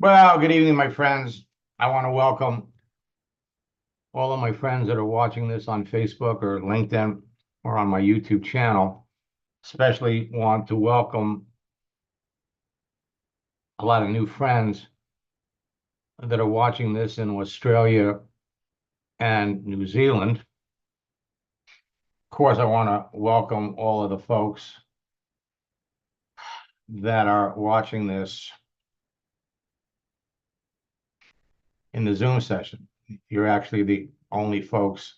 Well, good evening, my friends. I want to welcome all of my friends that are watching this on Facebook or LinkedIn or on my YouTube channel. Especially want to welcome a lot of new friends that are watching this in Australia and New Zealand. Of course, I want to welcome all of the folks that are watching this in the Zoom session. You're actually the only folks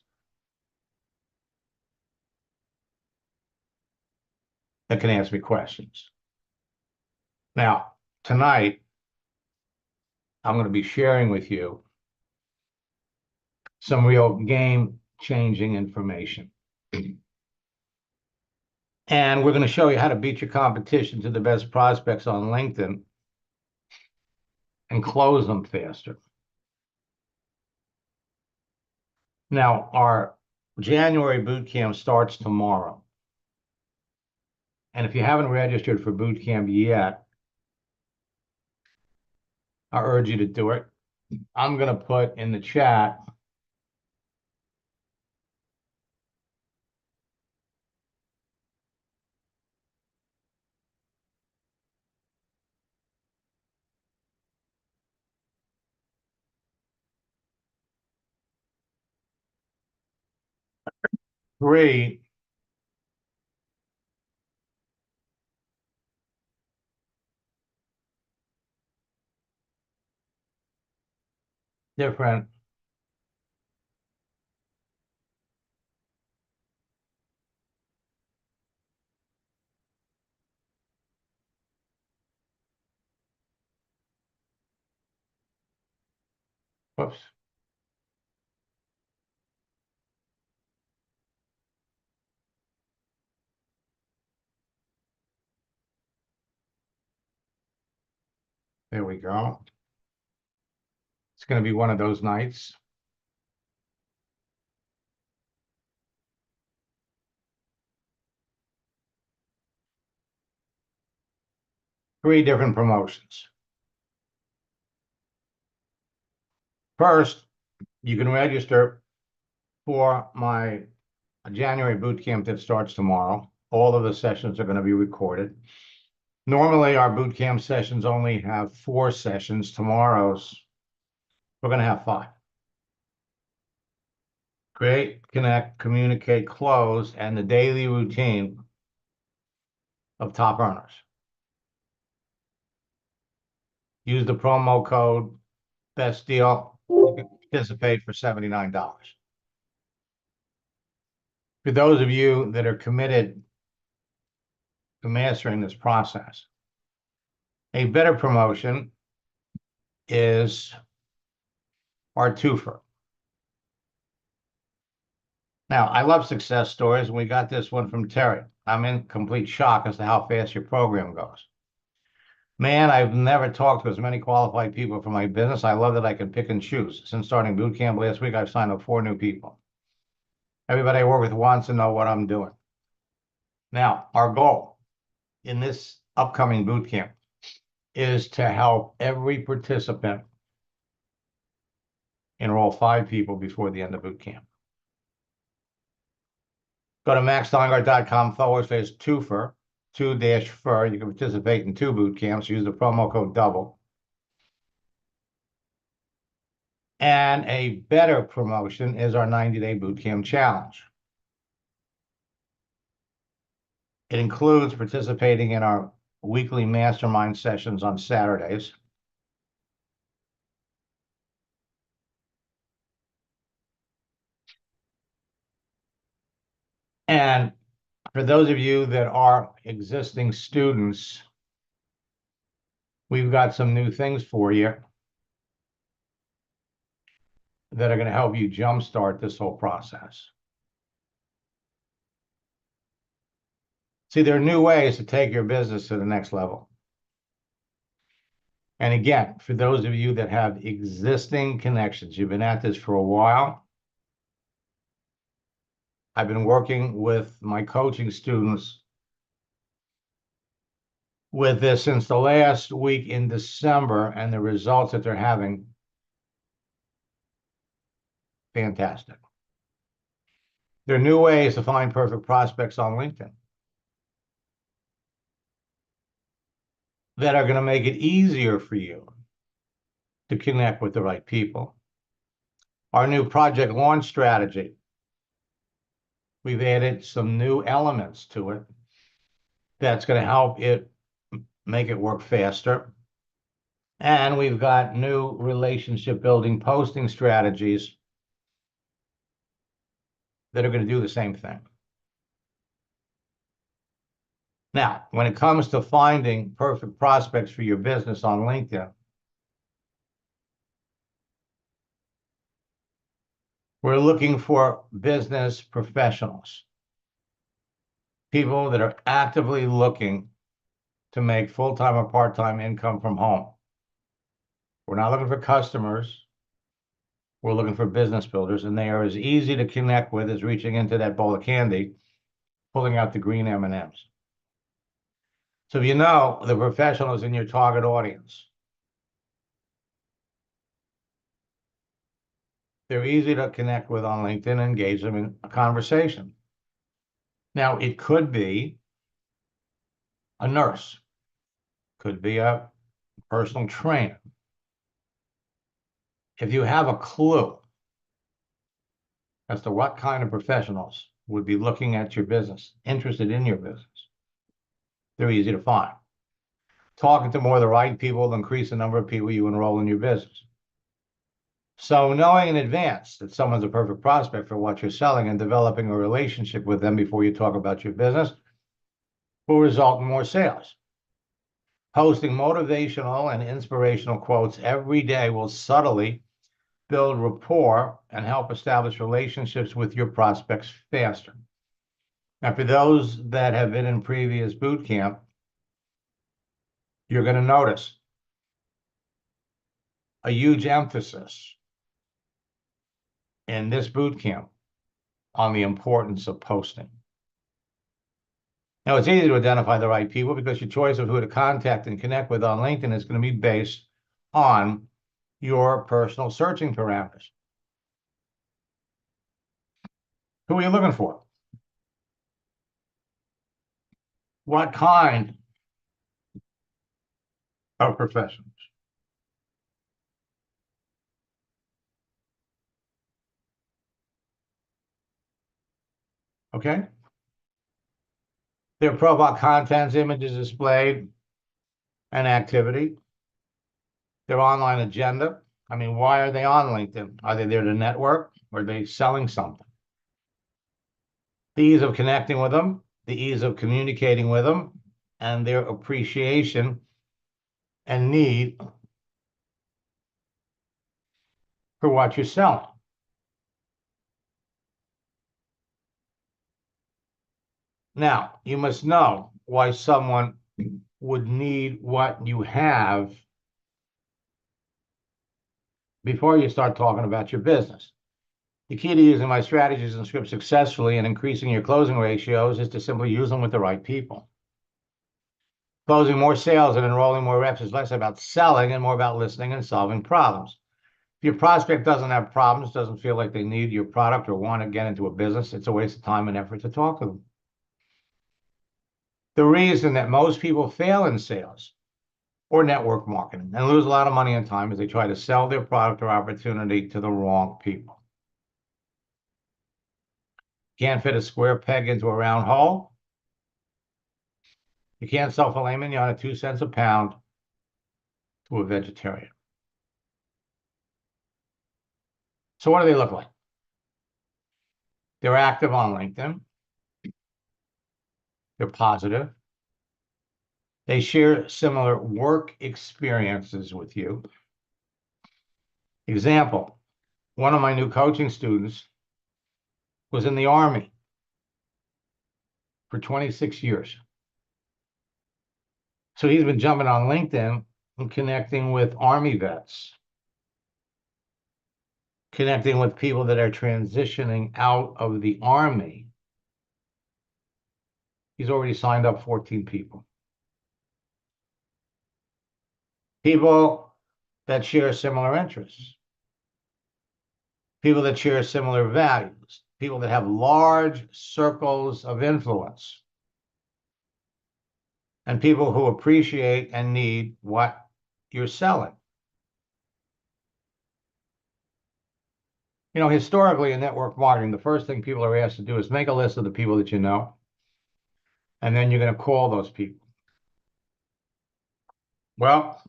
that can ask me questions. Now, tonight, I'm going to be sharing with you some real game-changing information. And we're going to show you how to beat your competition to the best prospects on LinkedIn and close them faster. Now, our January boot camp starts tomorrow. And if you haven't registered for boot camp yet, I urge you to do it. I'm going to put in the chat three different whoops. There we go. It's going to be one of those nights. Three different promotions. First, you can register for my January boot camp that starts tomorrow. All of the sessions are going to be recorded. Normally, our boot camp sessions only have 4 sessions. Tomorrow's, we're going to have 5. Create, connect, communicate, close, and the daily routine of top earners. Use the promo code best deal. You can participate for $79. For those of you that are committed to mastering this process, a better promotion is our twofer. Now, I love success stories, and we got this one from Terry. I'm in complete shock as to how fast your program goes. Man, I've never talked to as many qualified people for my business. I love that I can pick and choose. Since starting boot camp last week, I've signed up 4 new people. Everybody I work with wants to know what I'm doing. Now, our goal in this upcoming boot camp is to help every participant enroll 5 people before the end of boot camp. Go to maxsteingart.com/twofer, 2-fer. You can participate in 2 boot camps. Use the promo code DOUBLE. And a better promotion is our 90-day boot camp challenge. It includes participating in our weekly mastermind sessions on Saturdays. And for those of you that are existing students, we've got some new things for you that are going to help you jumpstart this whole process. See, there are new ways to take your business to the next level. And again, for those of you that have existing connections, you've been at this for a while. I've been working with my coaching students with this since the last week in December and the results that they're having. Fantastic. There are new ways to find perfect prospects on LinkedIn that are going to make it easier for you to connect with the right people. Our new project launch strategy, we've added some new elements to it that's going to help it make it work faster. And we've got new relationship building posting strategies that are going to do the same thing. Now, when it comes to finding perfect prospects for your business on LinkedIn, we're looking for business professionals, people that are actively looking to make full-time or part-time income from home. We're not looking for customers. We're looking for business builders, and they are as easy to connect with as reaching into that bowl of candy, pulling out the green M&Ms. So if you know the professionals in your target audience, they're easy to connect with on LinkedIn and engage them in a conversation. Now, it could be a nurse, could be a personal trainer. If you have a clue as to what kind of professionals would be looking at your business, interested in your business, they're easy to find. Talking to more of the right people will increase the number of people you enroll in your business. So knowing in advance that someone's a perfect prospect for what you're selling and developing a relationship with them before you talk about your business will result in more sales. Posting motivational and inspirational quotes every day will subtly build rapport and help establish relationships with your prospects faster. Now, for those that have been in previous boot camp, you're going to notice a huge emphasis in this boot camp on the importance of posting. Now, it's easy to identify the right people because your choice of who to contact and connect with on LinkedIn is going to be based on your personal searching parameters. Who are you looking for? What kind of professionals? Okay. Their profile contents, images displayed, and activity. Their online agenda. I mean, why are they on LinkedIn? Are they there to network or are they selling something? The ease of connecting with them, the ease of communicating with them, and their appreciation and need for what you're selling. Now, you must know why someone would need what you have before you start talking about your business. The key to using my strategies and scripts successfully and increasing your closing ratios is to simply use them with the right people. Closing more sales and enrolling more reps is less about selling and more about listening and solving problems. If your prospect doesn't have problems, doesn't feel like they need your product or want to get into a business, it's a waste of time and effort to talk to them. The reason that most people fail in sales or network marketing and lose a lot of money and time is they try to sell their product or opportunity to the wrong people. Can't fit a square peg into a round hole. You can't sell filet mignon at 2 cents a pound to a vegetarian. So what do they look like? They're active on LinkedIn. They're positive. They share similar work experiences with you. Example, one of my new coaching students was in the Army for 26 years. So he's been jumping on LinkedIn and connecting with Army vets, connecting with people that are transitioning out of the Army. He's already signed up 14 people. People that share similar interests, people that share similar values, people that have large circles of influence, and people who appreciate and need what you're selling. You know, historically in network marketing, the first thing people are asked to do is make a list of the people that you know, and then you're going to call those people. Well,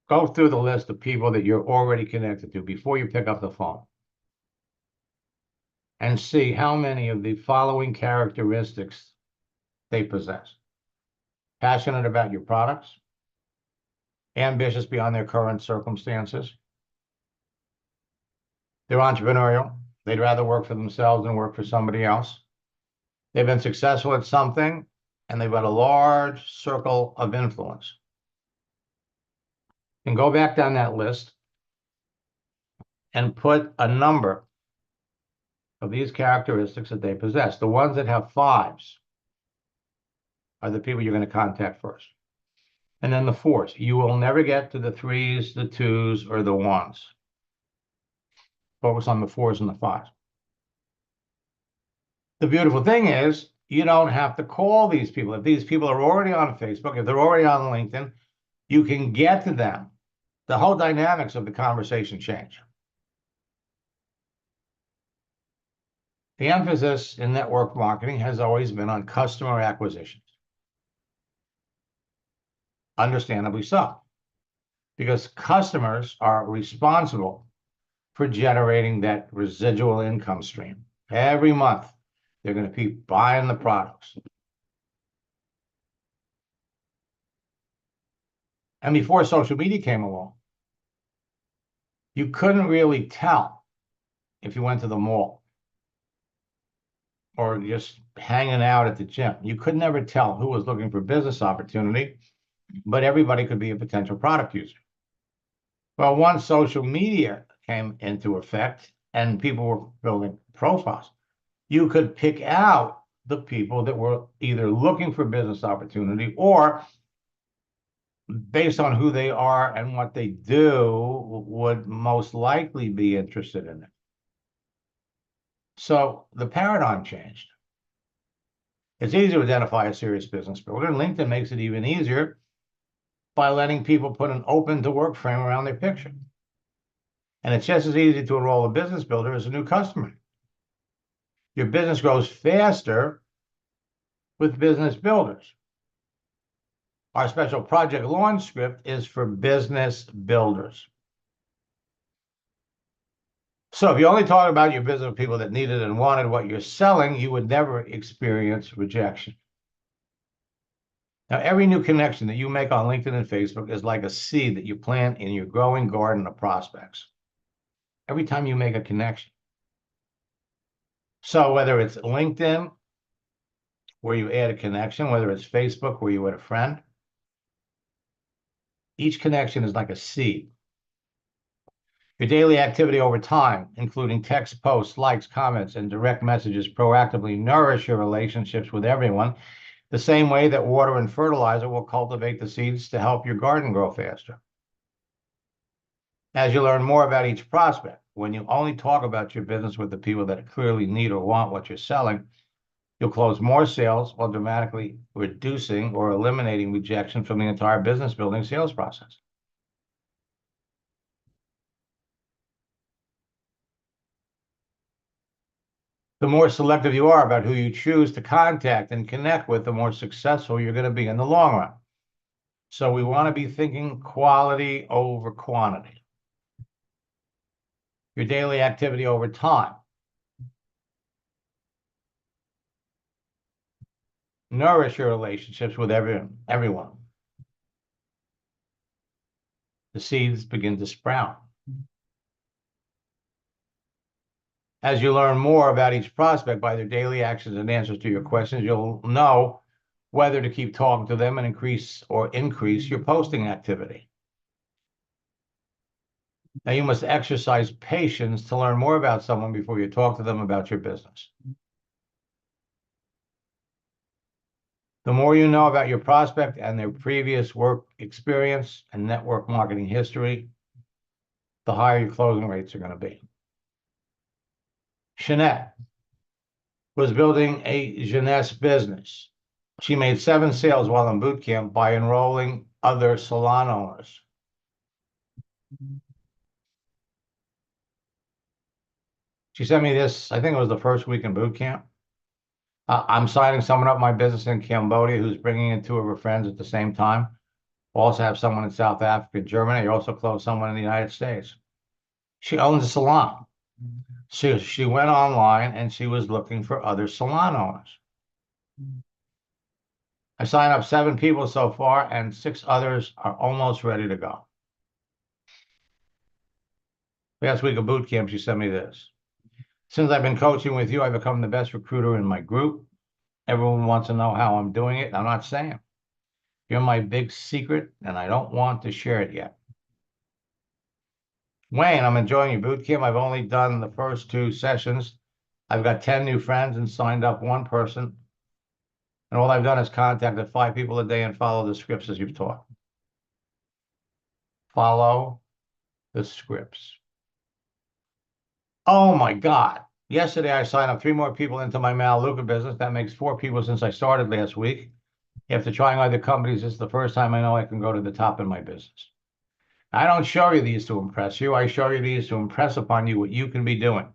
go through the list of people that you're already connected to before you pick up the phone and see how many of the following characteristics they possess. Passionate about your products, ambitious beyond their current circumstances, they're entrepreneurial, they'd rather work for themselves than work for somebody else. They've been successful at something, and they've got a large circle of influence. And go back down that list and put a number of these characteristics that they possess. The ones that have 5s are the people you're going to contact first. And then the 4s. You will never get to the 3s, the 2s, or the 1s. Focus on the 4s and the 5s. The beautiful thing is, you don't have to call these people. If these people are already on Facebook, if they're already on LinkedIn, you can get to them. The whole dynamics of the conversation change. The emphasis in network marketing has always been on customer acquisition. Understandably so, because customers are responsible for generating that residual income stream. Every month, they're going to keep buying the products. And before social media came along, you couldn't really tell if you went to the mall or just hanging out at the gym. You could never tell who was looking for business opportunity, but everybody could be a potential product user. Well, once social media came into effect and people were building profiles, you could pick out the people that were either looking for business opportunity or, based on who they are and what they do, would most likely be interested in it. So the paradigm changed. It's easy to identify a serious business builder, and LinkedIn makes it even easier by letting people put an open to work frame around their picture. And it's just as easy to enroll a business builder as a new customer. Your business grows faster with business builders. Our special project launch script is for business builders. So if you only talk about your business with people that needed and wanted what you're selling, you would never experience rejection. Now, every new connection that you make on LinkedIn and Facebook is like a seed that you plant in your growing garden of prospects. Every time you make a connection. So whether it's LinkedIn, where you add a connection, whether it's Facebook, where you add a friend, each connection is like a seed. Your daily activity over time, including text, posts, likes, comments, and direct messages, proactively nourish your relationships with everyone, the same way that water and fertilizer will cultivate the seeds to help your garden grow faster. As you learn more about each prospect, when you only talk about your business with the people that clearly need or want what you're selling, you'll close more sales while dramatically reducing or eliminating rejection from the entire business building sales process. The more selective you are about who you choose to contact and connect with, the more successful you're going to be in the long run. So we want to be thinking quality over quantity. Your daily activity over time. Nourish your relationships with everyone. The seeds begin to sprout. As you learn more about each prospect by their daily actions and answers to your questions, you'll know whether to keep talking to them and increase your posting activity. Now, you must exercise patience to learn more about someone before you talk to them about your business. The more you know about your prospect and their previous work experience and network marketing history, the higher your closing rates are going to be. Jeanette was building a Jeunesse business. She made 7 sales while in boot camp by enrolling other salon owners. She sent me this, I think it was the first week in boot camp. I'm signing someone up in my business in Cambodia who's bringing in 2 of her friends at the same time. Also have someone in South Africa, Germany. I also closed someone in the United States. She owns a salon. She went online and she was looking for other salon owners. I signed up 7 people so far, and 6 others are almost ready to go. Last week of boot camp, she sent me this. Since I've been coaching with you, I've become the best recruiter in my group. Everyone wants to know how I'm doing it. I'm not saying. You're my big secret, and I don't want to share it yet. Wayne, I'm enjoying your boot camp. I've only done the first 2 sessions. I've got 10 new friends and signed up 1 person. And all I've done is contacted 5 people a day and follow the scripts as you've taught. Follow the scripts. Oh my God. Yesterday, I signed up 3 more people into my Melaleuca business. That makes 4 people since I started last week. After trying other companies, this is the first time I know I can go to the top in my business. I don't show you these to impress you. I show you these to impress upon you what you can be doing.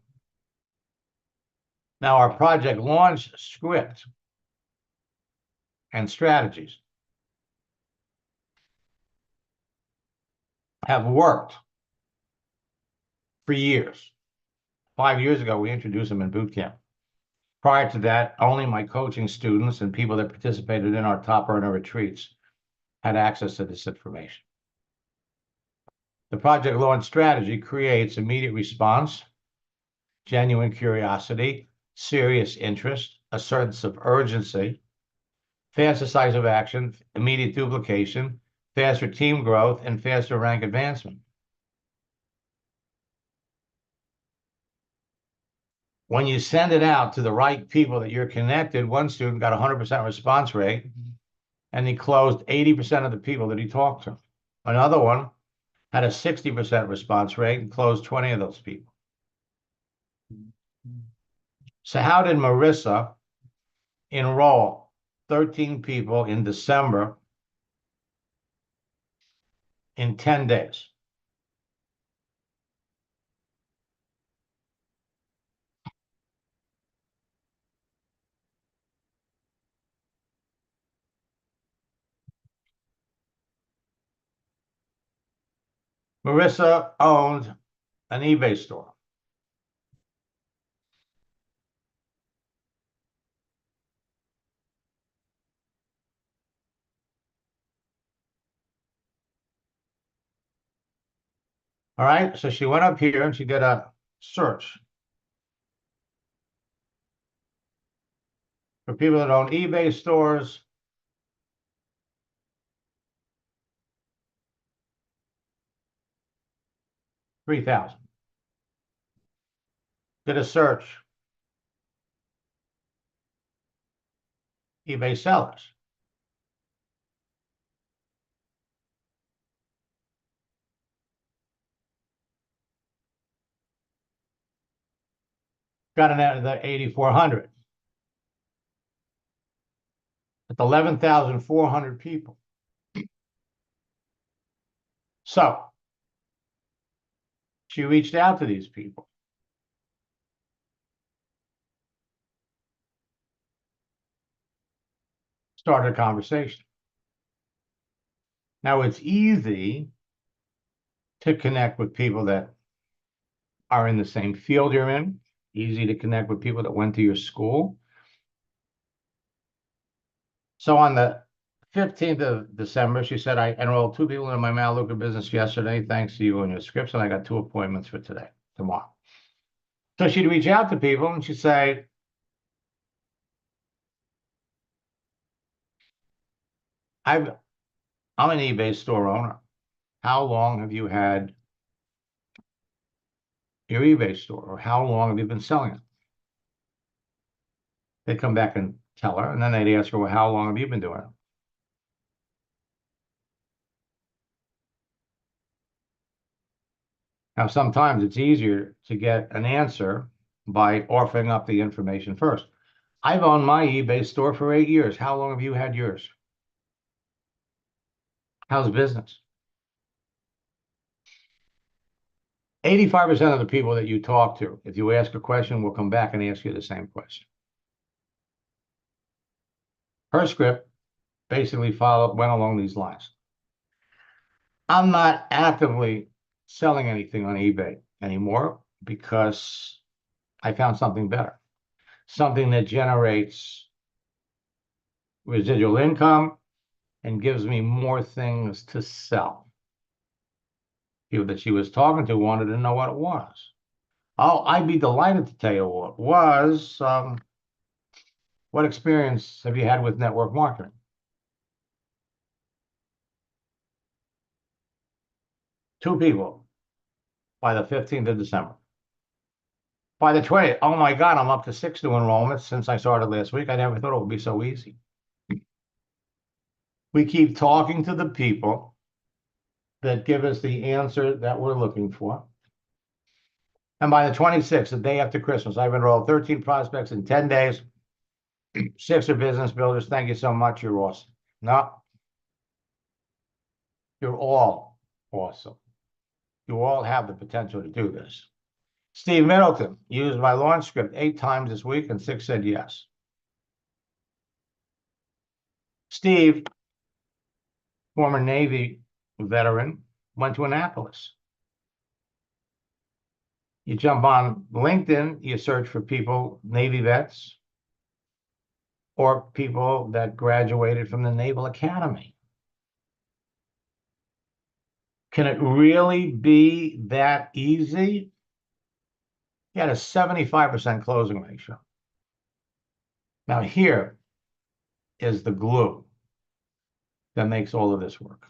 Now, our project launch script and strategies have worked for years. 5 years ago, we introduced them in boot camp. Prior to that, only my coaching students and people that participated in our top earner retreats had access to this information. The project launch strategy creates immediate response, genuine curiosity, serious interest, a sense of urgency, fast decisive action, immediate duplication, faster team growth, and faster rank advancement. When you send it out to the right people that you're connected, one student got 100% response rate, and he closed 80% of the people that he talked to. Another one had a 60% response rate and closed 20 of those people. So how did Marissa enroll 13 people in December in 10 days? Marissa owned an eBay store. All right, so she went up here and she did a search for people that own eBay stores. $3,000. Did a search. eBay sellers. Got an out of the 8,400. It's 11,400 people. So she reached out to these people. Started a conversation. Now it's easy to connect with people that are in the same field you're in. Easy to connect with people that went to your school. So on the 15th of December, she said, I enrolled 2 people in my Melaleuca business yesterday, thanks to you and your scripts, and I got 2 appointments for tomorrow. So she'd reach out to people and she'd say, I'm an eBay store owner. How long have you had your eBay store, or how long have you been selling it? They come back and tell her, and then they'd ask her, well, how long have you been doing it? Now, sometimes it's easier to get an answer by offering up the information first. I've owned my eBay store for 8 years. How long have you had yours? How's business? 85% of the people that you talk to, if you ask a question, will come back and ask you the same question. Her script basically went along these lines. I'm not actively selling anything on eBay anymore because I found something better, something that generates residual income and gives me more things to sell. People that she was talking to wanted to know what it was. Oh, I'd be delighted to tell you what it was. What experience have you had with network marketing? Two people by the 15th of December. By the 20th, oh my God, I'm up to 6 new enrollments since I started last week. I never thought it would be so easy. We keep talking to the people that give us the answer that we're looking for. And by the 26th, the day after Christmas, I've enrolled 13 prospects in 10 days. 6 are business builders. Thank you so much. You're awesome. No, you're all awesome. You all have the potential to do this. Steve Middleton used my launch script 8 times this week, and 6 said yes. Steve, former Navy veteran, went to Annapolis. You jump on LinkedIn, you search for people, Navy vets, or people that graduated from the Naval Academy. Can it really be that easy? He had a 75% closing ratio. Now here is the glue that makes all of this work.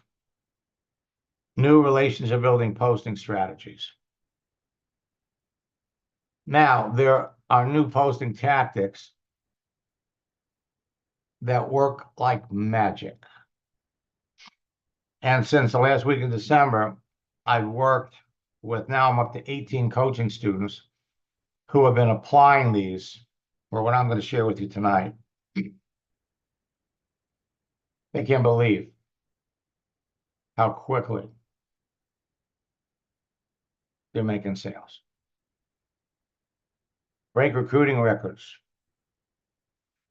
New relationship building posting strategies. Now, there are new posting tactics that work like magic. And since the last week in December, I've worked with, now I'm up to 18 coaching students who have been applying these, or what I'm going to share with you tonight. They can't believe how quickly they're making sales. Break recruiting records.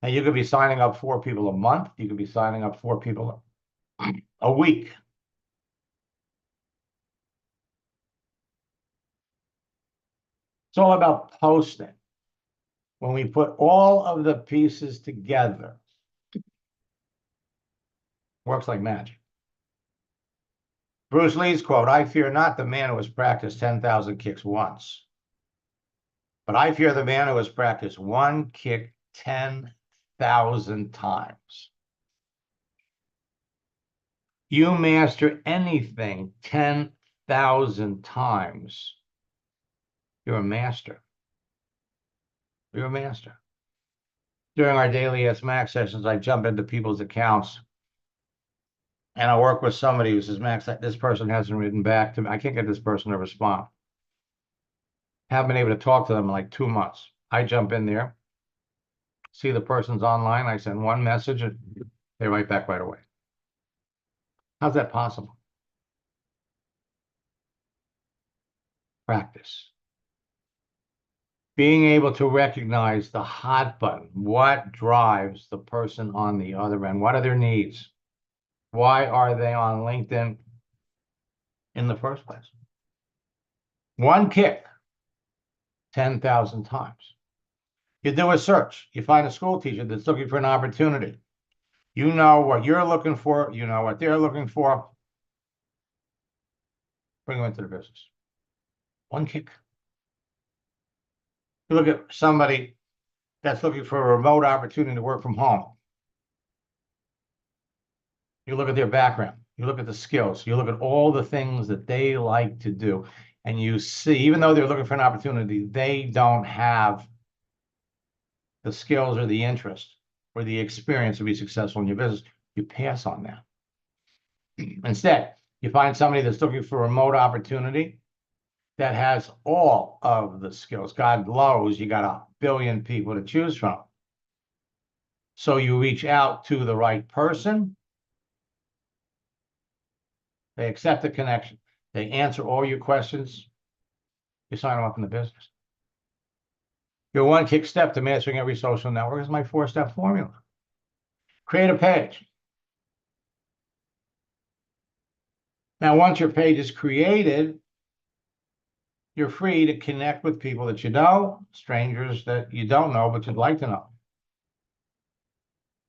Now, you could be signing up 4 people a month. You could be signing up 4 people a week. It's all about posting. When we put all of the pieces together, works like magic. Bruce Lee's quote, I fear not the man who has practiced 10,000 kicks once, but I fear the man who has practiced one kick 10,000 times. You master anything 10,000 times, you're a master. You're a master. During our daily Ask Max sessions, I jump into people's accounts and I work with somebody who says, Max, this person hasn't written back to me. I can't get this person to respond. Haven't been able to talk to them in like 2 months. I jump in there, see the person's online. I send one message and they write back right away. How's that possible? Practice. Being able to recognize the hot button. What drives the person on the other end? What are their needs? Why are they on LinkedIn in the first place? One kick, 10,000 times. You do a search. You find a school teacher that's looking for an opportunity. You know what you're looking for. You know what they're looking for. Bring them into the business. One kick. You look at somebody that's looking for a remote opportunity to work from home. You look at their background. You look at the skills. You look at all the things that they like to do. And you see, even though they're looking for an opportunity, they don't have the skills or the interest or the experience to be successful in your business, you pass on that. Instead, you find somebody that's looking for a remote opportunity that has all of the skills. God knows you got 1 billion people to choose from. So you reach out to the right person. They accept the connection. They answer all your questions. You sign them up in the business. Your one kick step to mastering every social network is my 4-step formula. Create a page. Now, once your page is created, you're free to connect with people that you know, strangers that you don't know, but you'd like to know.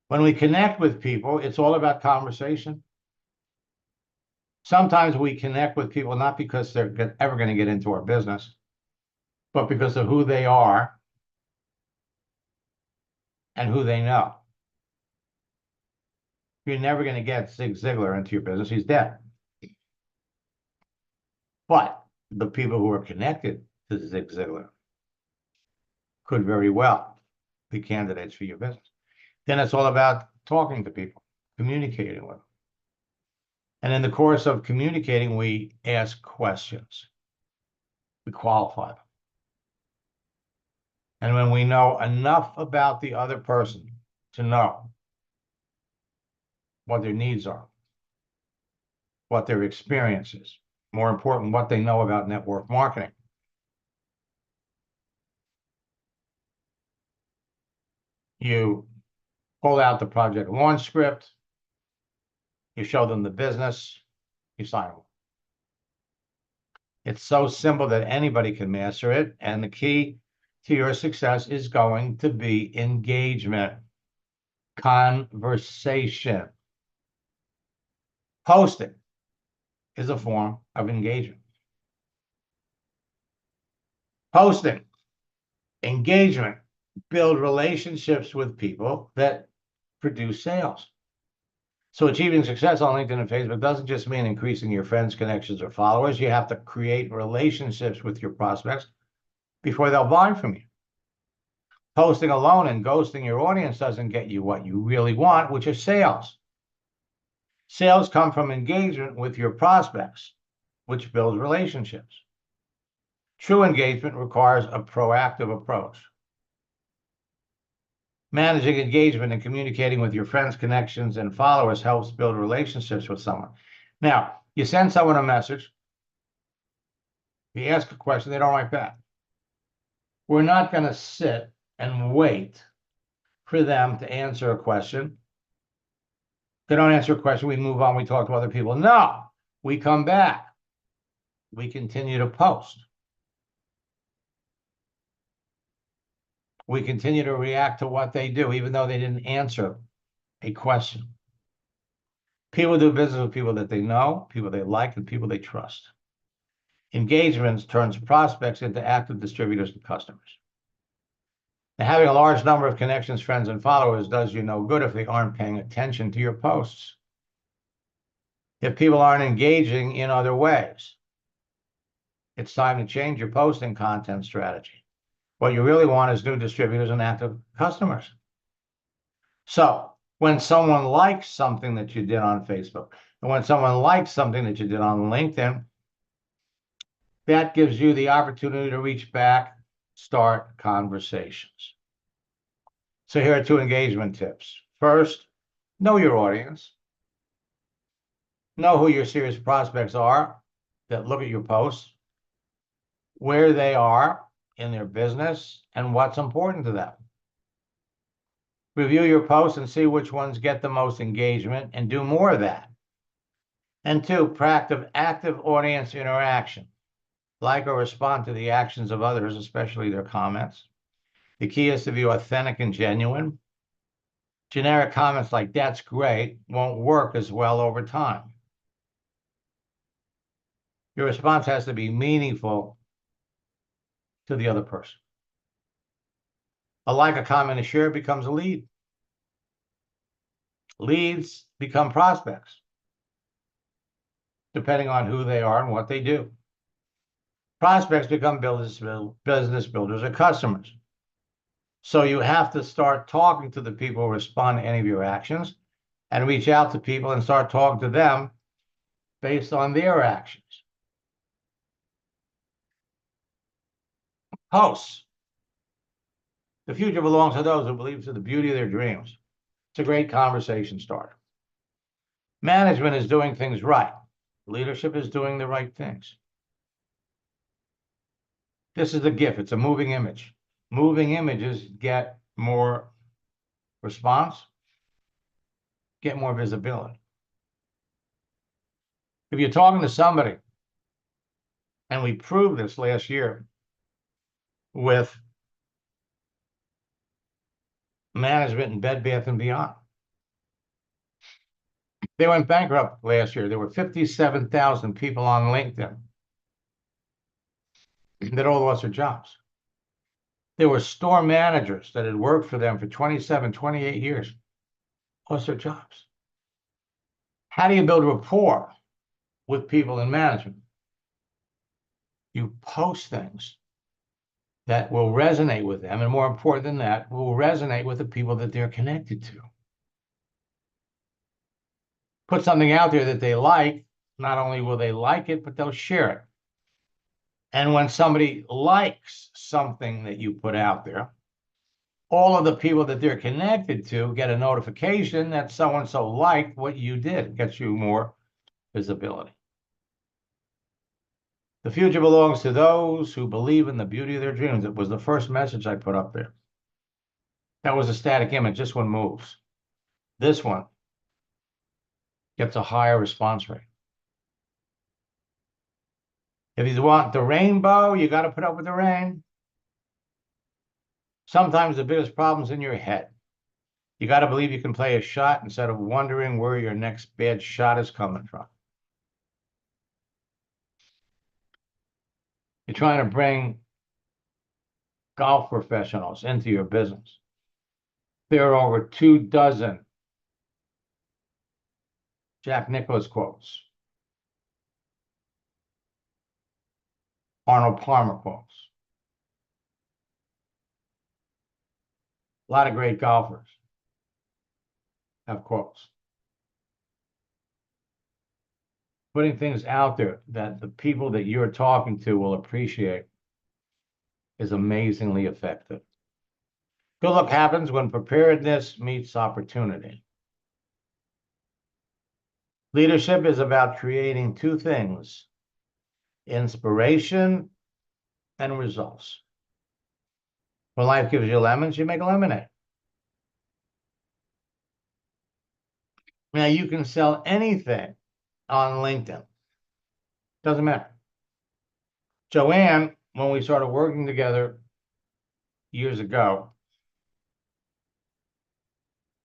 When we connect with people, it's all about conversation. Sometimes we connect with people not because they're ever going to get into our business, but because of who they are and who they know. You're never going to get Zig Ziglar into your business. He's dead. But the people who are connected to Zig Ziglar could very well be candidates for your business. Then it's all about talking to people, communicating with them. And in the course of communicating, we ask questions. We qualify them. And when we know enough about the other person to know what their needs are, what their experience is, more important, what they know about network marketing, you pull out the project launch script, you show them the business, you sign them. It's so simple that anybody can master it. And the key to your success is going to be engagement, conversation. Posting is a form of engagement. Posting, engagement, build relationships with people that produce sales. So achieving success on LinkedIn and Facebook doesn't just mean increasing your friends, connections, or followers. You have to create relationships with your prospects before they'll buy from you. Posting alone and ghosting your audience doesn't get you what you really want, which is sales. Sales come from engagement with your prospects, which builds relationships. True engagement requires a proactive approach. Managing engagement and communicating with your friends, connections, and followers helps build relationships with someone. Now, you send someone a message, you ask a question, they don't write back. We're not going to sit and wait for them to answer a question. They don't answer a question, we move on, we talk to other people. No, we come back. We continue to post. We continue to react to what they do, even though they didn't answer a question. People do business with people that they know, people they like, and people they trust. Engagements turns prospects into active distributors and customers. Now, having a large number of connections, friends, and followers does you no good if they aren't paying attention to your posts. If people aren't engaging in other ways, it's time to change your posting content strategy. What you really want is new distributors and active customers. So when someone likes something that you did on Facebook, and when someone likes something that you did on LinkedIn, that gives you the opportunity to reach back, start conversations. So here are 2 engagement tips. First, know your audience. Know who your serious prospects are that look at your posts, where they are in their business, and what's important to them. Review your posts and see which ones get the most engagement and do more of that. And 2, practice active audience interaction. Like or respond to the actions of others, especially their comments. The key is to be authentic and genuine. Generic comments like, that's great, won't work as well over time. Your response has to be meaningful to the other person. A like, a comment, a share becomes a lead. Leads become prospects, depending on who they are and what they do. Prospects become business builders or customers. So you have to start talking to the people who respond to any of your actions and reach out to people and start talking to them based on their actions. Hosts. The future belongs to those who believe in the beauty of their dreams. It's a great conversation starter. Management is doing things right. Leadership is doing the right things. This is the GIF. It's a moving image. Moving images get more response, get more visibility. If you're talking to somebody, and we proved this last year with management in Bed Bath & Beyond. They went bankrupt last year. There were 57,000 people on LinkedIn that all lost their jobs. There were store managers that had worked for them for 27, 28 years, lost their jobs. How do you build rapport with people in management? You post things that will resonate with them, and more important than that, will resonate with the people that they're connected to. Put something out there that they like, not only will they like it, but they'll share it. And when somebody likes something that you put out there, all of the people that they're connected to get a notification that so-and-so liked what you did. It gets you more visibility. The future belongs to those who believe in the beauty of their dreams. It was the first message I put up there. That was a static image. This one moves. This one gets a higher response rate. If you want the rainbow, you got to put up with the rain. Sometimes the biggest problem's in your head. You got to believe you can play a shot instead of wondering where your next bad shot is coming from. You're trying to bring golf professionals into your business. There are over 24 Jack Nicklaus quotes, Arnold Palmer quotes. A lot of great golfers have quotes. Putting things out there that the people that you're talking to will appreciate is amazingly effective. Good luck happens when preparedness meets opportunity. Leadership is about creating two things: inspiration and results. When life gives you lemons, you make lemonade. Now, you can sell anything on LinkedIn. Doesn't matter. Joanne, when we started working together years ago,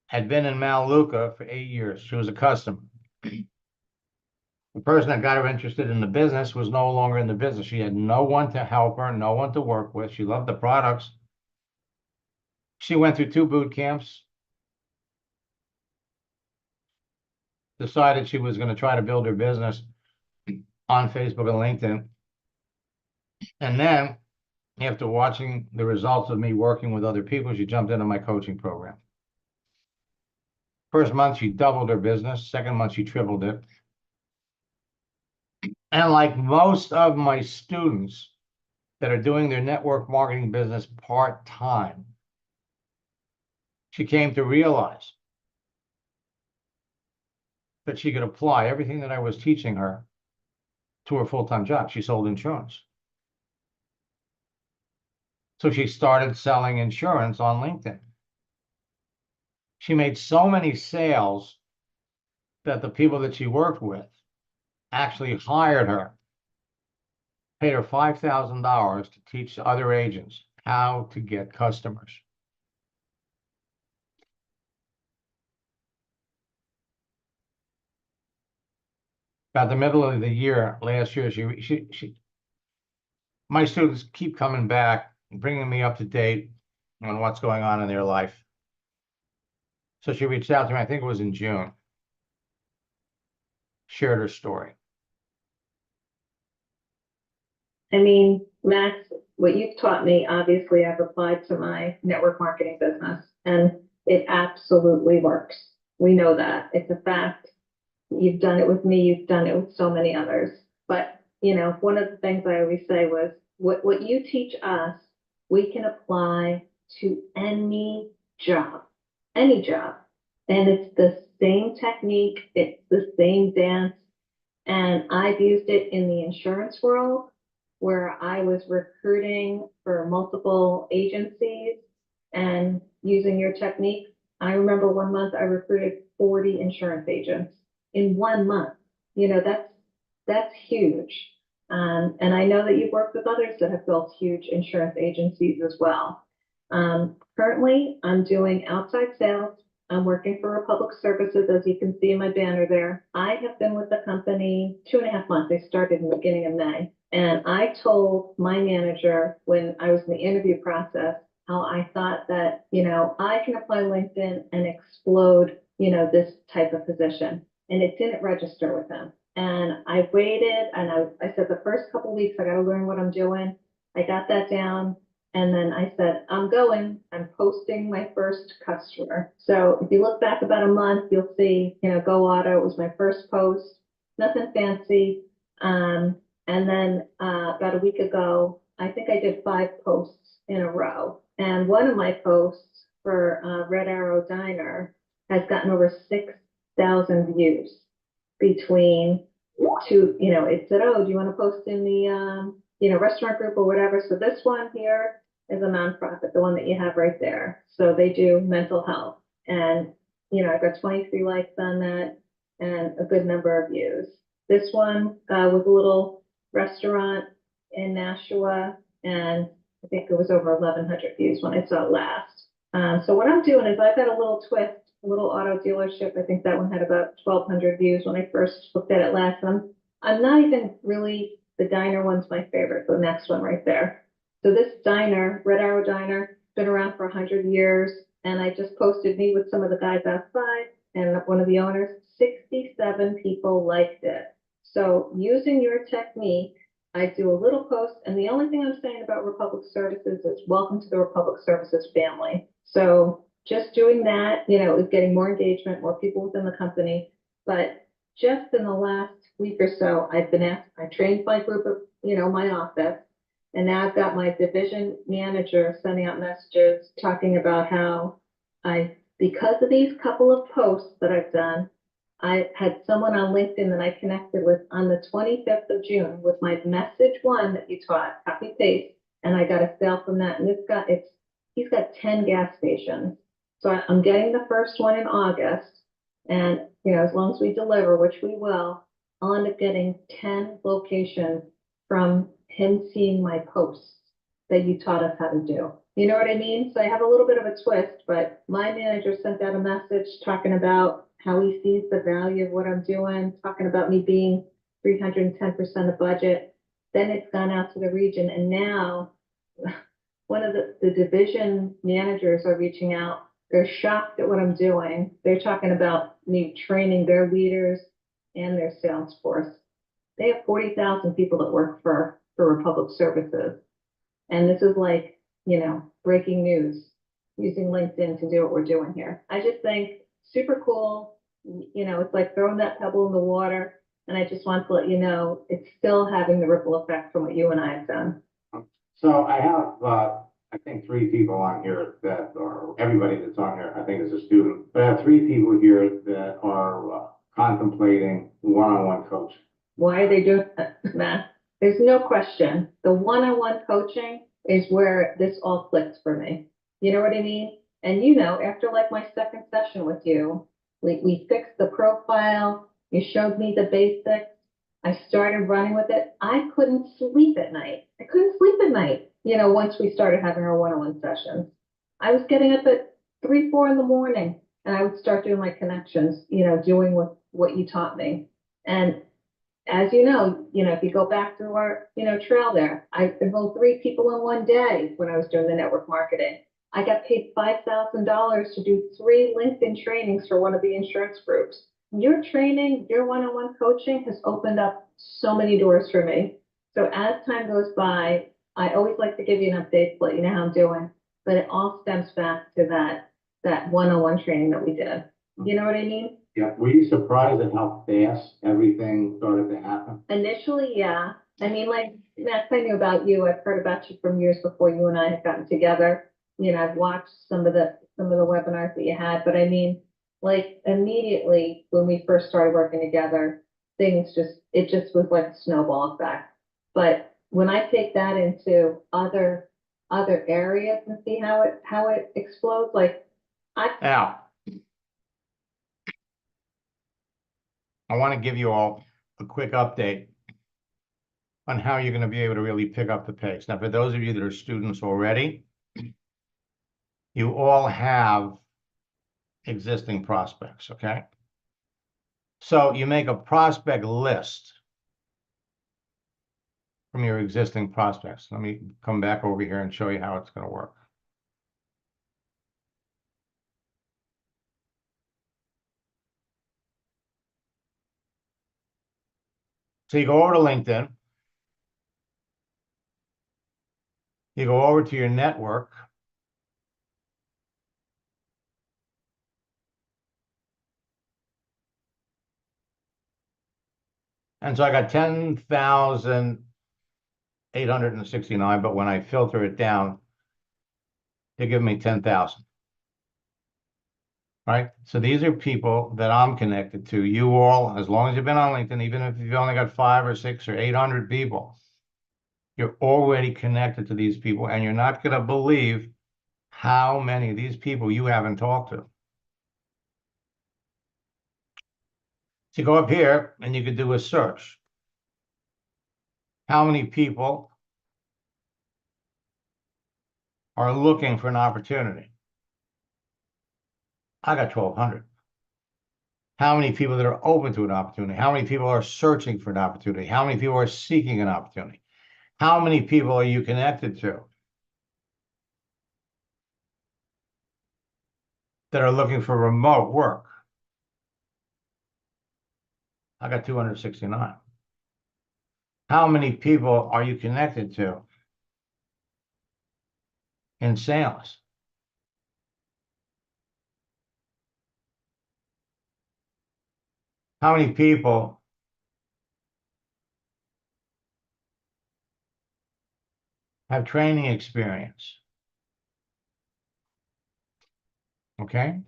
had been in Melaleuca for 8 years. She was a customer. The person that got her interested in the business was no longer in the business. She had no one to help her, no one to work with. She loved the products. She went through 2 boot camps, decided she was going to try to build her business on Facebook and LinkedIn. And then, after watching the results of me working with other people, she jumped into my coaching program. First month, she doubled her business. Second month, she tripled it. And like most of my students that are doing their network marketing business part-time, she came to realize that she could apply everything that I was teaching her to her full-time job. She sold insurance. So she started selling insurance on LinkedIn. She made so many sales that the people that she worked with actually hired her, paid her $5,000 to teach other agents how to get customers. About the middle of the year, last year, my students keep coming back and bringing me up to date on what's going on in their life. So she reached out to me, I think it was in June, shared her story. I mean, Max, what you've taught me, obviously I've applied to my network marketing business, and it absolutely works. We know that. It's a fact. You've done it with me, you've done it with so many others. But, one of the things I always say was, what you teach us, we can apply to any job, any job. And it's the same technique, it's the same dance. And I've used it in the insurance world where I was recruiting for multiple agencies and using your techniques. I remember one month I recruited 40 insurance agents in 1 month. That's huge. And I know that you've worked with others that have built huge insurance agencies as well. Currently, I'm doing outside sales. I'm working for Republic Services, as you can see in my banner there. I have been with the company 2.5 months. I started in the beginning of May. And I told my manager when I was in the interview process how I thought that, I can apply LinkedIn and explode, this type of position. And it didn't register with him. And I waited, and I said the first couple of weeks, I got to learn what I'm doing. I got that down. And then I said, I'm posting my first customer. So if you look back about a month, you'll see, Go Auto, it was my first post, nothing fancy. And then about a week ago, I think I did 5 posts in a row. And one of my posts for Red Arrow Diner has gotten over 6,000 views between two, it said, oh, do you want to post in the, restaurant group or whatever? So this one here is a nonprofit, the one that you have right there. So they do mental health. And, I got 23 likes on that and a good number of views. This one was a little restaurant in Nashua, and I think it was over 1,100 views when I saw it last. So what I'm doing is I've got a little twist, a little auto dealership. I think that one had about 1,200 views when I first looked at it last. I'm not even really, the diner one's my favorite, the next one right there. So this diner, Red Arrow Diner, been around for 100 years. And I just posted me with some of the guys outside and one of the owners, 67 people liked it. So using your technique, I do a little post, and the only thing I'm saying about Republic Services is welcome to the Republic Services family. So just doing that, is getting more engagement, more people within the company. But just in the last week or so, I've been asked, I trained my group of, my office, and now I've got my division manager sending out messages talking about how because of these couple of posts that I've done, I had someone on LinkedIn that I connected with on the 25th of June with my message one that you taught, copy paste, and I got a sale from that. And he's got 10 gas stations. So I'm getting the first one in August, and as long as we deliver, which we will, I'll end up getting 10 locations from him seeing my posts that you taught us how to do. You know what I mean? So I have a little bit of a twist, but my manager sent out a message talking about how he sees the value of what I'm doing, talking about me being 310% of budget. Then it's gone out to the region, and now one of the division managers are reaching out. They're shocked at what I'm doing. They're talking about me training their leaders and their sales force. They have 40,000 people that work for Republic Services. And this is like, breaking news, using LinkedIn to do what we're doing here. I just think super cool. It's like throwing that pebble in the water. And I just want to let you know, it's still having the ripple effect from what you and I have done. So I have, I think 3 people on here that are, everybody that's on here, I think is a student, but I have 3 people here that are contemplating one-on-one coaching. Why are they doing that, Matt? There's no question. The one-on-one coaching is where this all clicks for me. You know what I mean? And after like my second session with you, we fixed the profile. You showed me the basics. I started running with it. I couldn't sleep at night. Once we started having our one-on-one sessions. I was getting up at 3, 4 in the morning, and I would start doing my connections, doing what you taught me. And as you know, if you go back through our, trail there, I enrolled 3 people in one day when I was doing the network marketing. I got paid $5,000 to do 3 LinkedIn trainings for one of the insurance groups. Your training, your one-on-one coaching has opened up so many doors for me. So as time goes by, I always like to give you an update, to let you know how I'm doing, but it all stems back to that one-on-one training that we did. You know what I mean? Yeah, were you surprised at how fast everything started to happen? Initially, yeah. I mean, like, Max, I knew about you. I've heard about you from years before you and I had gotten together. You know, I've watched some of the webinars that you had, but I mean, like, immediately when we first started working together, it just was like a snowball effect. But when I take that into other areas and see how it explodes, like, Now, I want to give you all a quick update on how you're going to be able to really pick up the pace. Now, for those of you that are students already, you all have existing prospects, okay? So you make a prospect list from your existing prospects. Let me come back over here and show you how it's going to work. So you go over to LinkedIn, you go over to your network, and so I got 10,869, but when I filter it down, they give me 10,000. Right? So these are people that I'm connected to. You all, as long as you've been on LinkedIn, even if you've only got 5 or 6 or 800 people, you're already connected to these people, and you're not going to believe how many of these people you haven't talked to. So you go up here and you could do a search. How many people are looking for an opportunity? I got 1,200. How many people that are open to an opportunity? How many people are searching for an opportunity? How many people are seeking an opportunity? How many people are you connected to that are looking for remote work? I got 269. How many people are you connected to in sales? How many people have training experience? Okay.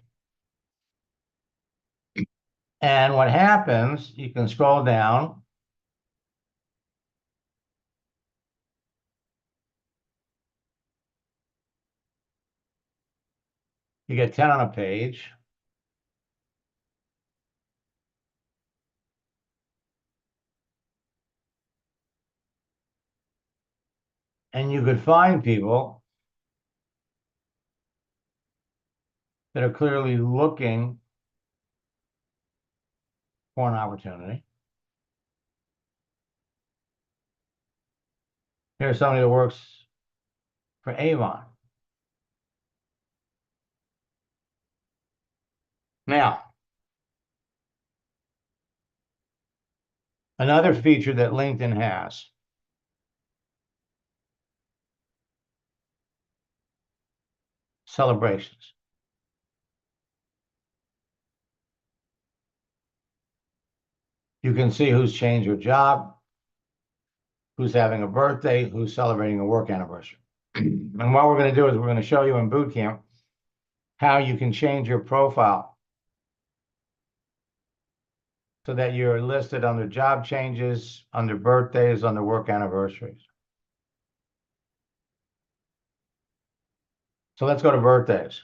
And what happens, you can scroll down. You get 10 on a page. And you could find people that are clearly looking for an opportunity. Here's somebody that works for Avon. Now, another feature that LinkedIn has, celebrations. You can see who's changed your job, who's having a birthday, who's celebrating a work anniversary. And what we're going to do is we're going to show you in boot camp how you can change your profile so that you're listed under job changes, under birthdays, under work anniversaries. So let's go to birthdays.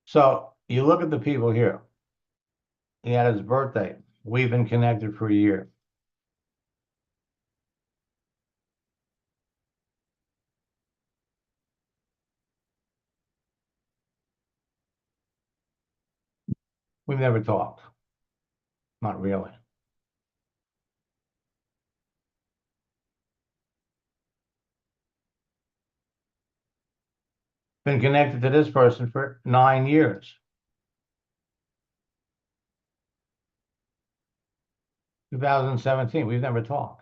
So you look at the people here. He had his birthday. We've been connected for a year. We've never talked. Not really. Been connected to this person for 9 years. 2017. We've never talked.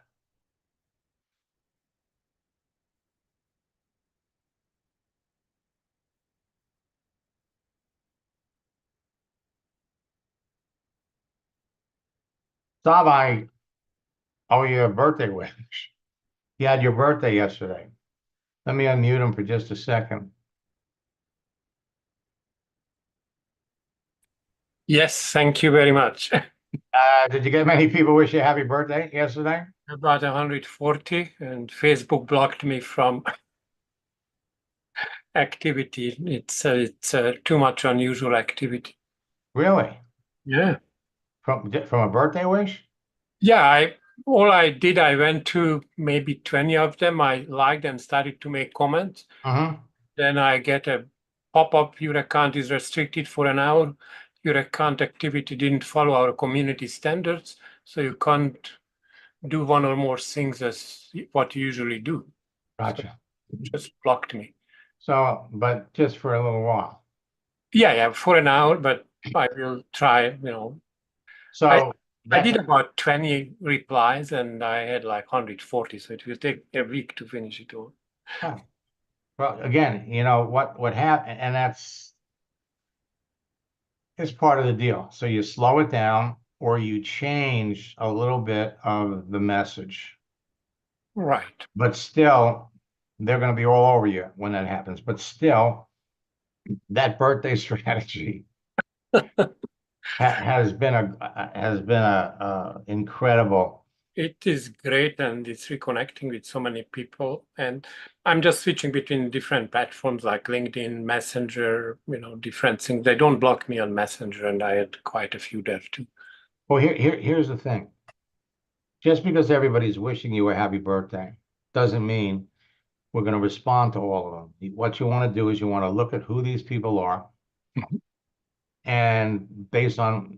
Saab, I owe you a birthday wish. You had your birthday yesterday. Let me unmute him for just a second. Yes, thank you very much. Did you get many people wish you a happy birthday yesterday? About 140, and Facebook blocked me from activity. It's too much unusual activity. Really? Yeah. From a birthday wish? Yeah, I did, I went to maybe 20 of them. I liked and started to make comments. Mm-hmm. Then I get a pop-up, your account is restricted for an hour. Your account activity didn't follow our community standards, so you can't do one or more things as what you usually do. Gotcha. So it just blocked me. So, but just for a little while. Yeah, for an hour, but I will try, So I did about 20 replies and I had like 140, so it will take a week to finish it all. huh. Well, again, you know what happened, and it's part of the deal. So you slow it down or you change a little bit of the message. Right. But still, they're going to be all over you when that happens. But still, that birthday strategy has been a incredible. It is great and it's reconnecting with so many people. And I'm just switching between different platforms like LinkedIn, Messenger, different things. They don't block me on Messenger, and I had quite a few there too. Well, here's the thing. Just because everybody's wishing you a happy birthday doesn't mean we're going to respond to all of them. What you want to do is you want to look at who these people are, and based on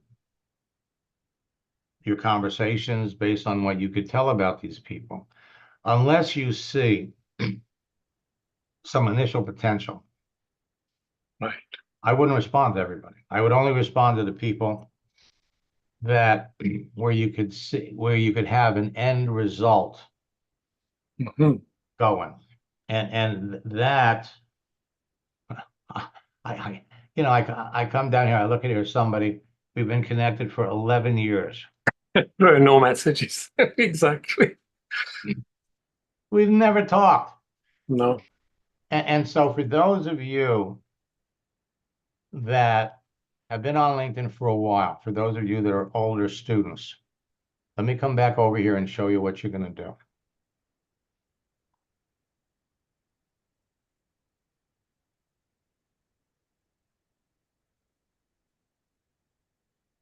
your conversations, based on what you could tell about these people, unless you see some initial potential, Right. I wouldn't respond to everybody. I would only respond to the people that where you could have an end result going. And that I come down here, I look at here, somebody, we've been connected for 11 years. No messages. Exactly. We've never talked. No. And so for those of you that have been on LinkedIn for a while, for those of you that are older students, let me come back over here and show you what you're going to do.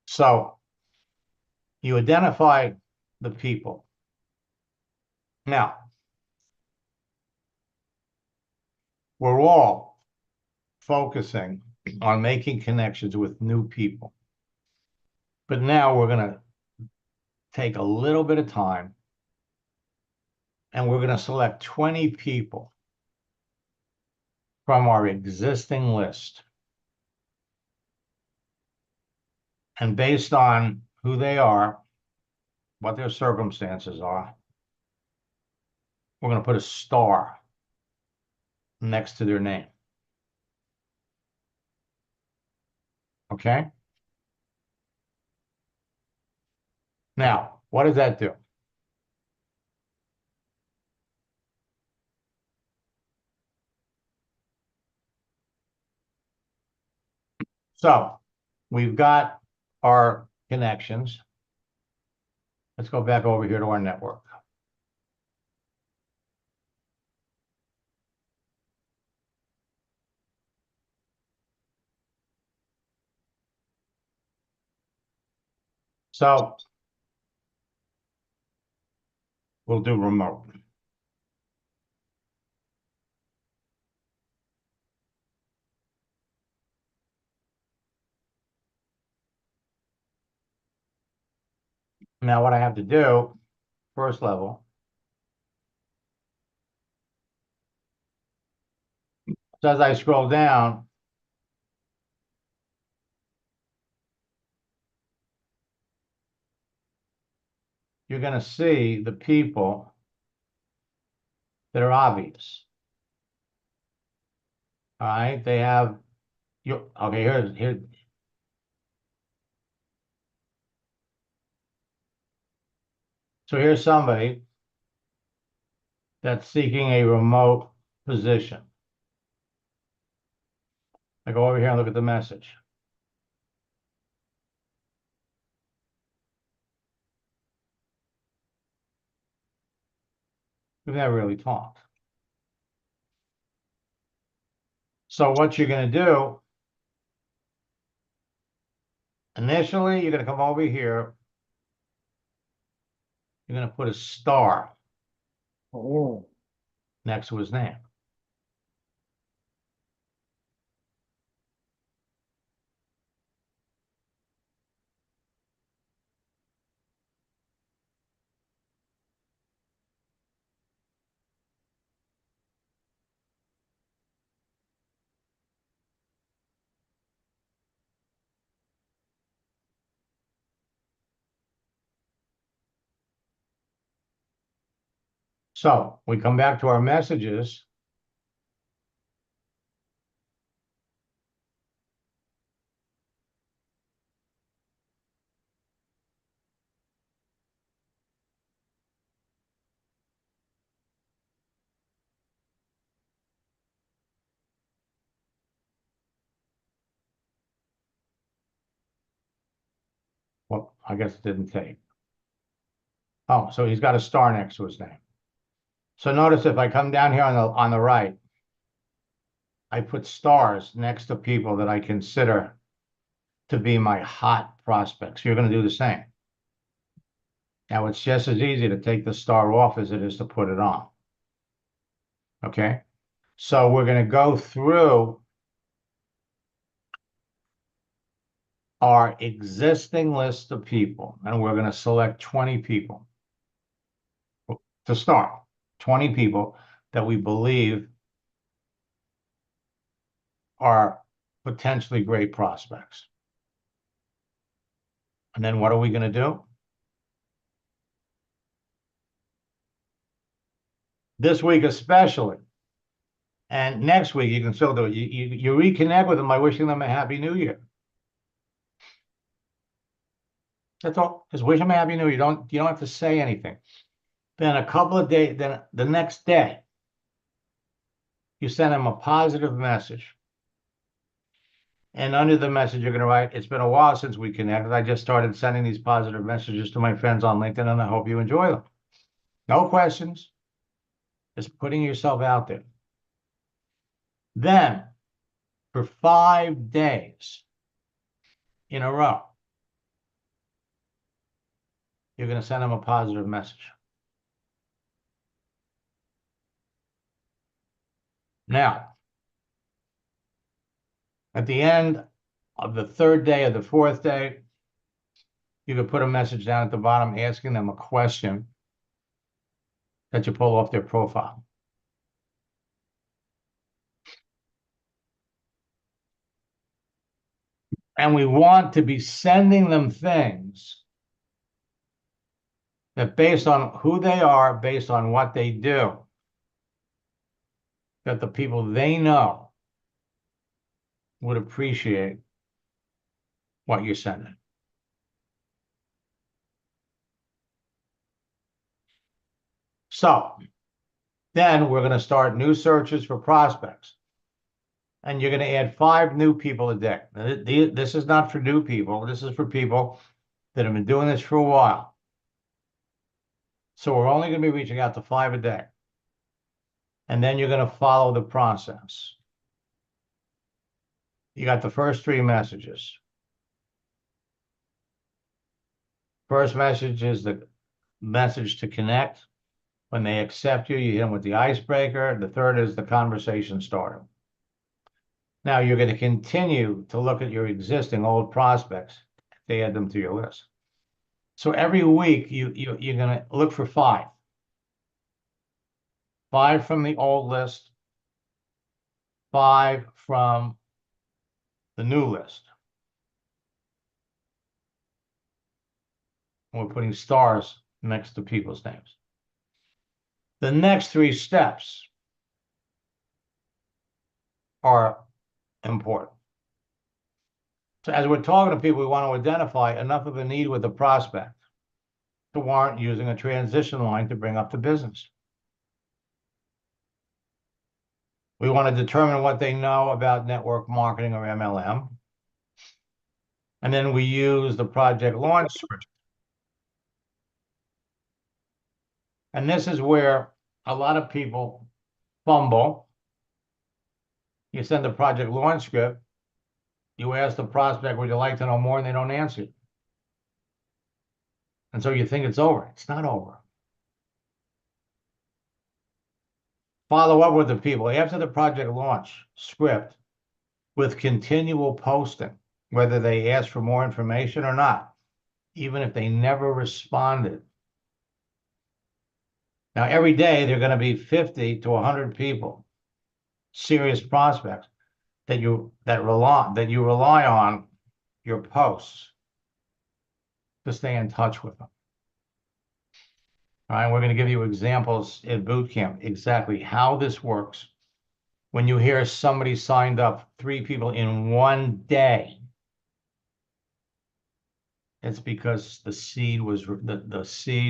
So you identify the people. Now, we're all focusing on making connections with new people. But now we're going to take a little bit of time and we're going to select 20 people from our existing list. And based on who they are, what their circumstances are, we're going to put a star next to their name. Okay? Now, what does that do? So we've got our connections. Let's go back over here to our network. So we'll do remote. Now what I have to do, first level, so as I scroll down, you're going to see the people that are obvious. All right, they have you. Okay, here. So here's somebody that's seeking a remote position. I go over here and look at the message. We've never really talked. So what you're going to do, initially, you're going to come over here. You're going to put a star next to his name. So we come back to our messages. Well, I guess it didn't take. Oh, so he's got a star next to his name. So notice if I come down here on the right, I put stars next to people that I consider to be my hot prospects. You're going to do the same. Now, it's just as easy to take the star off as it is to put it on. Okay? So we're going to go through our existing list of people, and we're going to select 20 people to start. 20 people that we believe are potentially great prospects. And then what are we going to do? This week especially, and next week you can still do it. You reconnect with them by wishing them a happy new year. That's all. Just wish them a happy new year. You don't have to say anything. Then a couple of days, then the next day, you send them a positive message. And under the message, you're going to write, "It's been a while since we connected. I just started sending these positive messages to my friends on LinkedIn, and I hope you enjoy them." No questions. Just putting yourself out there. Then, for 5 days in a row, you're going to send them a positive message. Now, at the end of the 3rd day or the 4th day, you could put a message down at the bottom asking them a question that you pull off their profile. And we want to be sending them things that, based on who they are, based on what they do, that the people they know would appreciate what you're sending. So then we're going to start new searches for prospects. And you're going to add 5 new people a day. Now, this is not for new people. This is for people that have been doing this for a while. So we're only going to be reaching out to 5 a day. And then you're going to follow the process. You got the first 3 messages. First message is the message to connect. When they accept you, you hit them with the icebreaker. The third is the conversation starter. Now you're going to continue to look at your existing old prospects to add them to your list. So every week you're going to look for 5. 5 from the old list, 5 from the new list. And we're putting stars next to people's names. The next 3 steps are important. So as we're talking to people, we want to identify enough of a need with the prospect to warrant using a transition line to bring up the business. We want to determine what they know about network marketing or MLM. And then we use the project launch script. And this is where a lot of people fumble. You send the project launch script, you ask the prospect, would you like to know more? And they don't answer. And so you think it's over. It's not over. Follow up with the people after the project launch script with continual posting, whether they ask for more information or not, even if they never responded. Now, every day, there are going to be 50 to 100 people, serious prospects, that you rely on your posts to stay in touch with them. All right, we're going to give you examples in boot camp, exactly how this works. When you hear somebody signed up, 3 people in one day, it's because the seed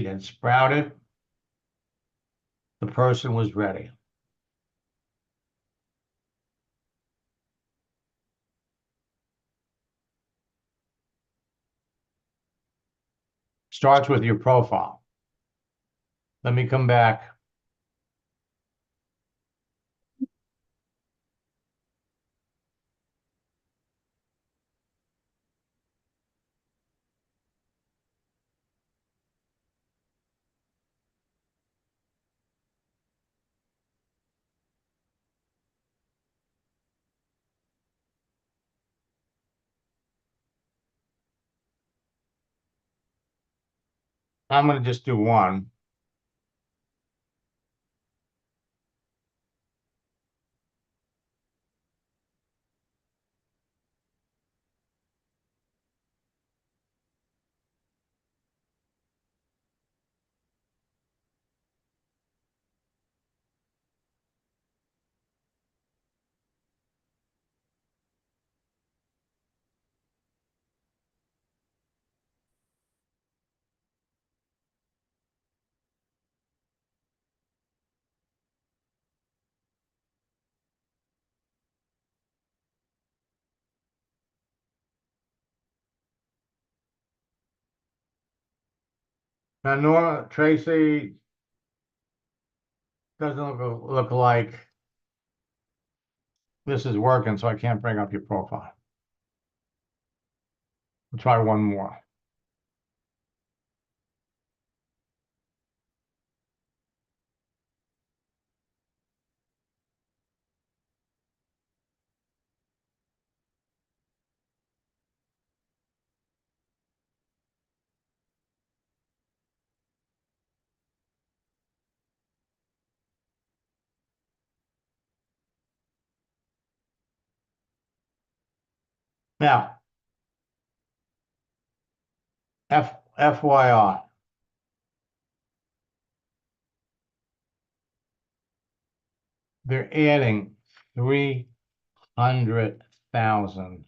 had sprouted. The person was ready. Starts with your profile. Let me come back. I'm going to just do one. Now, Nora, Tracy doesn't look like this is working, so I can't bring up your profile. We'll try one more. Now, FYI, they're adding 300,000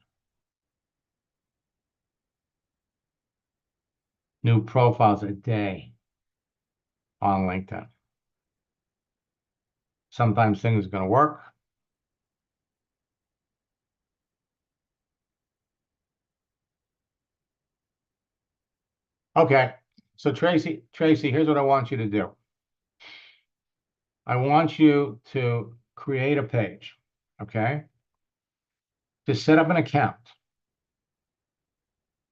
new profiles a day on LinkedIn. Sometimes things are going to work. Okay, so Tracy, here's what I want you to do. I want you to create a page, okay? Just set up an account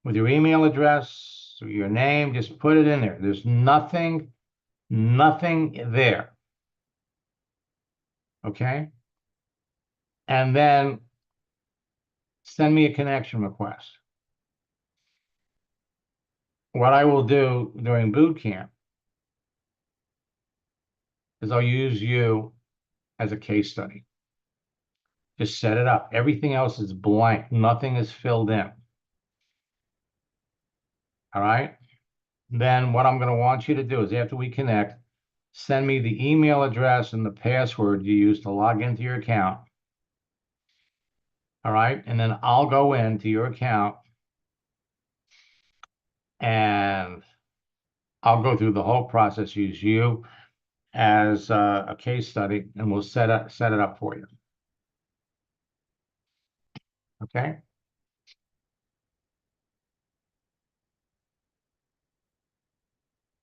with your email address, your name, just put it in there. There's nothing there, okay? And then send me a connection request. What I will do during boot camp is I'll use you as a case study. Just set it up. Everything else is blank. Nothing is filled in. All right? then what I'm going to want you to do is after we connect, send me the email address and the password you use to log into your account. All right. And then I'll go into your account and I'll go through the whole process, use you as a case study, and we'll set it up for you. Okay.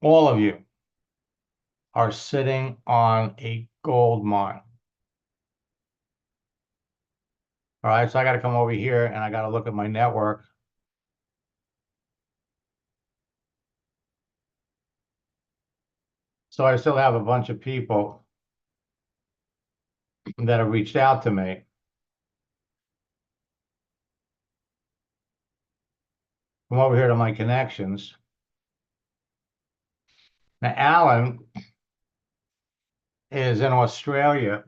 All of you are sitting on a gold mine. All right, so I got to come over here and I got to look at my network. So I still have a bunch of people that have reached out to me. Come over here to my connections. Now, Alan is in Australia,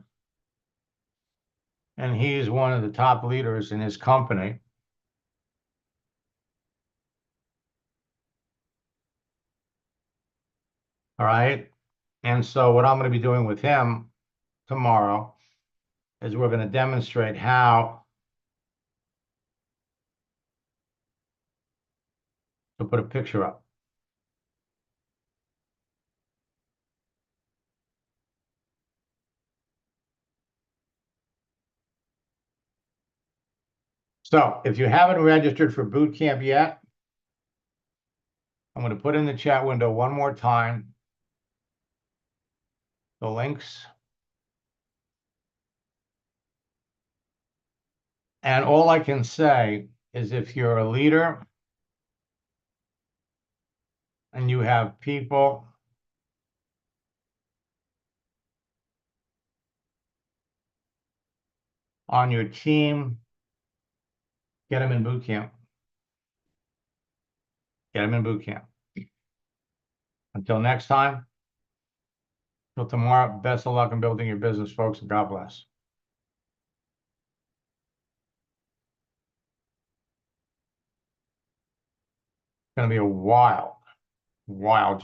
and he's one of the top leaders in his company. All right. And so what I'm going to be doing with him tomorrow is we're going to demonstrate how to put a picture up. So if you haven't registered for boot camp yet, I'm going to put in the chat window one more time the links. And all I can say is if you're a leader and you have people on your team, get them in boot camp. Get them in boot camp. Until next time, till tomorrow, best of luck in building your business, folks, and God bless. It's going to be a wild, wild